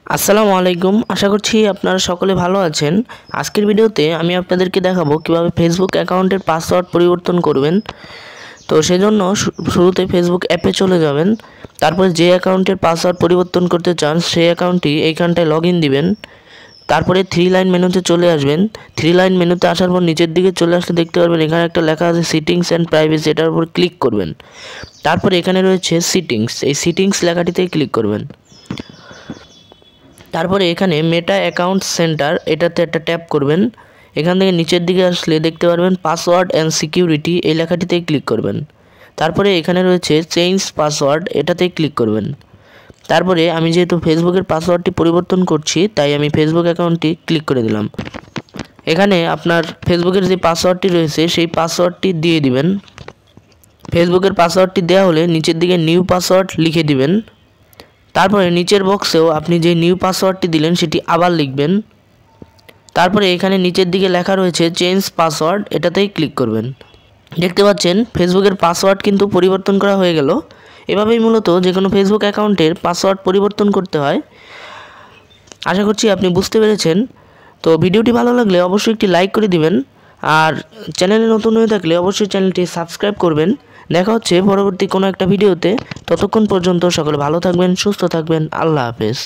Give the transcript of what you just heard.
আসসালামু আলাইকুম। আশা করছি আপনারা সকলে ভালো আছেন। আজকের ভিডিওতে আমি আপনাদেরকে দেখাবো কিভাবে ফেসবুক অ্যাকাউন্টের পাসওয়ার্ড পরিবর্তন করবেন। তো সেজন্য শুরুতে ফেসবুক অ্যাপে চলে যাবেন। তারপরে যে অ্যাকাউন্টের পাসওয়ার্ড পরিবর্তন করতে চান সেই অ্যাকাউন্টটি এইখানটায় লগ ইন দিবেন। তারপরে থ্রি লাইন মেনুতে চলে আসবেন। থ্রি লাইন মেনুতে আসার পর নিচের দিকে চলে আসলে দেখতে পারবেন এখানে একটা লেখা আছে সেটিংস অ্যান্ড প্রাইভেসি, এটার উপর ক্লিক করবেন। তারপরে এখানে রয়েছে সিটিংস, এই সিটিংস লেখাটিতে ক্লিক করবেন। তারপরে এখানে মেটা অ্যাকাউন্ট সেন্টার এটাতে একটা ট্যাপ করবেন। এখান থেকে নিচের দিকে আসলে দেখতে পারবেন পাসওয়ার্ড অ্যান্ড সিকিউরিটি, এই লেখাটিতে ক্লিক করবেন। তারপরে এখানে রয়েছে চেঞ্জ পাসওয়ার্ড, এটাতে ক্লিক করবেন। তারপরে আমি যেহেতু ফেসবুকের পাসওয়ার্ডটি পরিবর্তন করছি তাই আমি ফেসবুক অ্যাকাউন্টটি ক্লিক করে দিলাম। এখানে আপনার ফেসবুকের যে পাসওয়ার্ডটি রয়েছে সেই পাসওয়ার্ডটি দিয়ে দিবেন। ফেসবুকের পাসওয়ার্ডটি দেওয়া হলে নিচের দিকে নিউ পাসওয়ার্ড লিখে দিবেন। তারপরে নিচের বক্সেও আপনি যে নিউ পাসওয়ার্ডটি দিলেন সেটি আবার লিখবেন। তারপরে এখানে নিচের দিকে লেখা রয়েছে চেঞ্জ পাসওয়ার্ড, এটাতেই ক্লিক করবেন। দেখতে পাচ্ছেন ফেসবুকের পাসওয়ার্ড কিন্তু পরিবর্তন করা হয়ে গেল। এভাবেই মূলত যে কোনো ফেসবুক অ্যাকাউন্টের পাসওয়ার্ড পরিবর্তন করতে হয়। আশা করছি আপনি বুঝতে পেরেছেন। তো ভিডিওটি ভালো লাগলে অবশ্যই একটি লাইক করে দিবেন, আর চ্যানেলে নতুন হয়ে থাকলে অবশ্যই চ্যানেলটি সাবস্ক্রাইব করবেন। দেখা হচ্ছে পরবর্তী কোনো একটা ভিডিওতে। ততক্ষণ পর্যন্ত সকলে ভালো থাকবেন, সুস্থ থাকবেন। আল্লাহ হাফেজ।